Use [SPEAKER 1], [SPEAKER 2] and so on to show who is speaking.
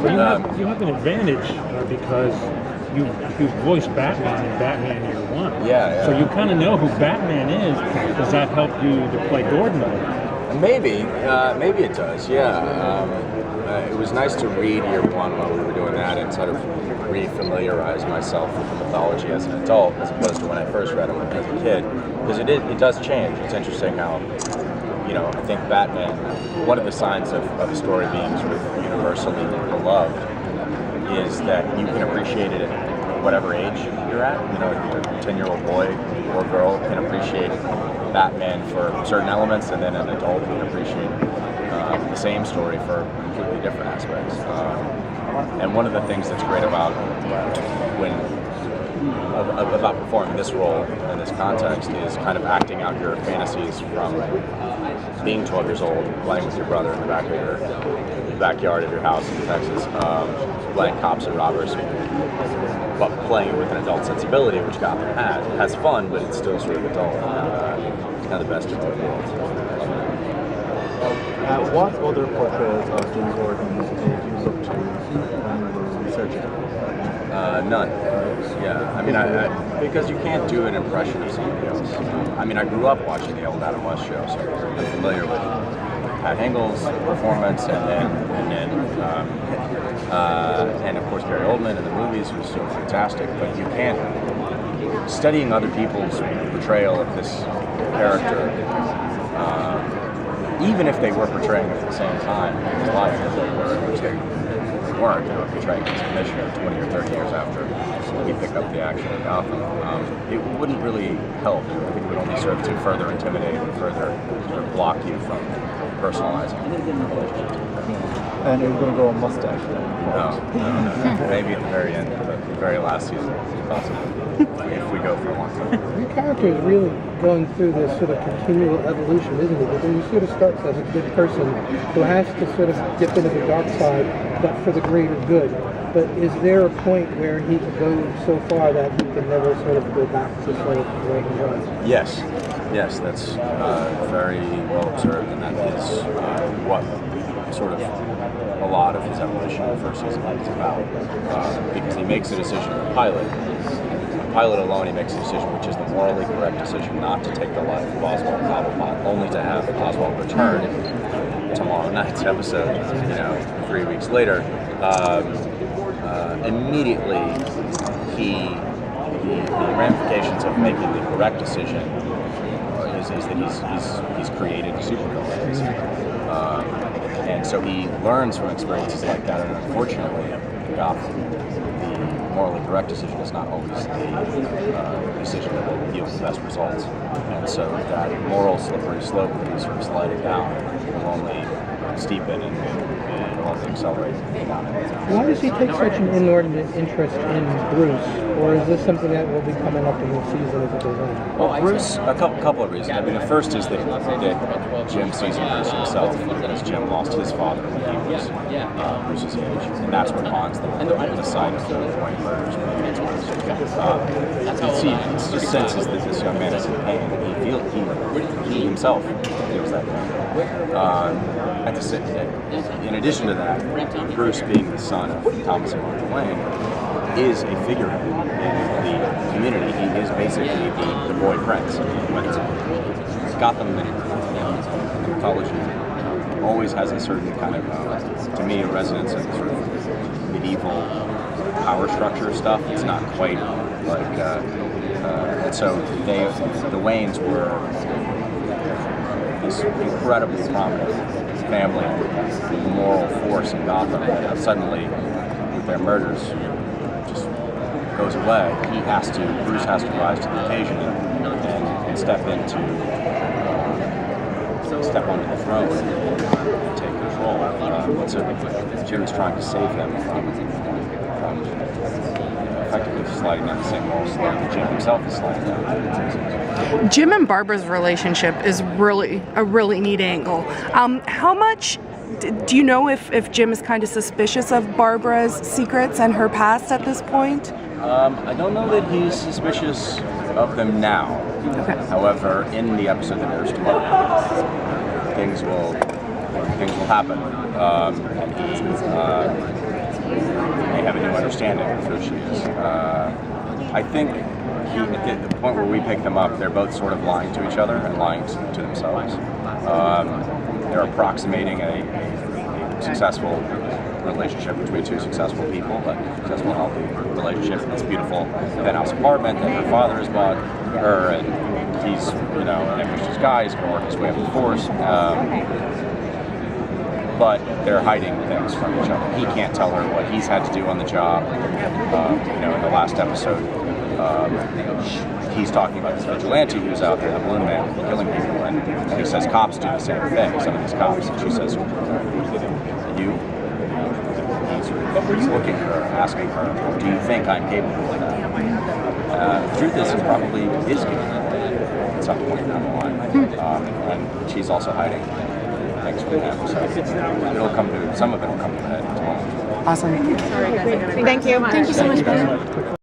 [SPEAKER 1] You have an advantage because you voiced Batman in Batman Year One.
[SPEAKER 2] Yeah.
[SPEAKER 1] So you kind of know who Batman is. Does that help you to play Gordon?
[SPEAKER 2] Maybe it does. Yeah. It was nice to read Year One while we were doing that and sort of re-familiarize myself with the mythology as an adult, as opposed to when I first read them as a kid, because it does change. It's interesting how, I think Batman, one of the signs of a story being sort of universally beloved is that you can appreciate it at whatever age you're at. A 10-year-old boy or girl can appreciate Batman for certain elements, and then an adult can appreciate the same story for completely different aspects. And one of the things that's great about about performing this role in this context is kind of acting out your fantasies from being 12 years old, playing with your brother in the backyard of your house in Texas, playing cops and robbers, but playing it with an adult sensibility, which Gotham has fun, but it's still sort of adult. It's kind of the best of both worlds.
[SPEAKER 3] What other portrayals of Jim Gordon did you look to when you were researching?
[SPEAKER 2] None. Yeah, I mean, because you can't do an impression of somebody else. I mean, I grew up watching the old Adam West show, so I'm familiar with Pat Hengel's performance, and of course Gary Oldman in the movies was so fantastic. But you can't, studying other people's portrayal of this character, even if they were portraying it at the same time in his life as they were, which they weren't, portraying his commissioner 20 or 30 years after he picked up the action in Gotham, it wouldn't really help. I think it would only serve to further intimidate and further sort of block you from personalizing the relationship.
[SPEAKER 3] And you're going to go on mustache?
[SPEAKER 2] No. Maybe at the very end, the very last season, possibly, if we go for one.
[SPEAKER 4] Your character is really going through this sort of continual evolution, isn't it? Because he sort of starts as a good person who has to sort of dip into the dark side, but for the greater good. But is there a point where he could go so far that he can never sort of go back to sort of the way he was?
[SPEAKER 2] Yes, that's very well observed, and that is what sort of a lot of his evolution in the first season is about. Because he makes a decision in the pilot. The pilot alone, he makes a decision which is the morally correct decision not to take the life of Oswald Cobblepot, only to have Oswald return tomorrow night's episode, 3 weeks later. Immediately, the ramifications of making the correct decision is that he's created a supervillain. And so he learns from experiences like that, and unfortunately, in Gotham, the morally correct decision is not always the decision that will yield the best results. And so that moral slippery slope that he's sort of sliding down will only steepen and only accelerate down.
[SPEAKER 4] Why does he take such an inordinate interest in Bruce? Or is this something that will be coming up in the season as it goes on?
[SPEAKER 2] Well, Bruce, a couple of reasons. I mean, the first is that Jim sees Bruce himself, because Jim lost his father when he was Bruce's age, and that's what bonds them. The sight of the point where he senses that this young man is in pain, and he himself feels that pain. In addition to that, Bruce, being the son of Thomas and Martha Wayne, is a figure in the community. He is basically the boy prince. But Gotham and mythology always has a certain kind of, to me, a resonance of sort of medieval power structure stuff. It's not quite like, and so the Waynes were this incredibly prominent family, moral force in Gotham, and suddenly, with their murders, just goes away. Bruce has to rise to the occasion and step onto the throne and take control. Jim's trying to save them from effectively sliding down the same moral slope that Jim himself is sliding down.
[SPEAKER 5] Jim and Barbara's relationship is really a really neat angle. How much do you know if Jim is kind of suspicious of Barbara's secrets and her past at this point?
[SPEAKER 2] I don't know that he's suspicious of them now.
[SPEAKER 5] Okay.
[SPEAKER 2] However, in the episode that airs tomorrow, things will happen, and understanding of who she is. I think at the point where we pick them up, they're both sort of lying to each other and lying to themselves. They're approximating a successful relationship between two successful people, a successful, healthy relationship in this beautiful penthouse apartment that her father has bought her, and he's, an ambitious guy, he's going to work his way up the force. But they're hiding things from each other. He can't tell her what he's had to do on the job. In the last episode, he's talking about this vigilante who's out there, the balloon man, killing people, and he says cops do the same thing, some of these cops. And she says, you? He's looking at her, asking her, do you think I'm capable of that? The truth is, he probably is capable of that at some point down the line. And she's also hiding things from him. So some of it will come to the head tomorrow.
[SPEAKER 5] Awesome.
[SPEAKER 6] Thank you. Thank you so much.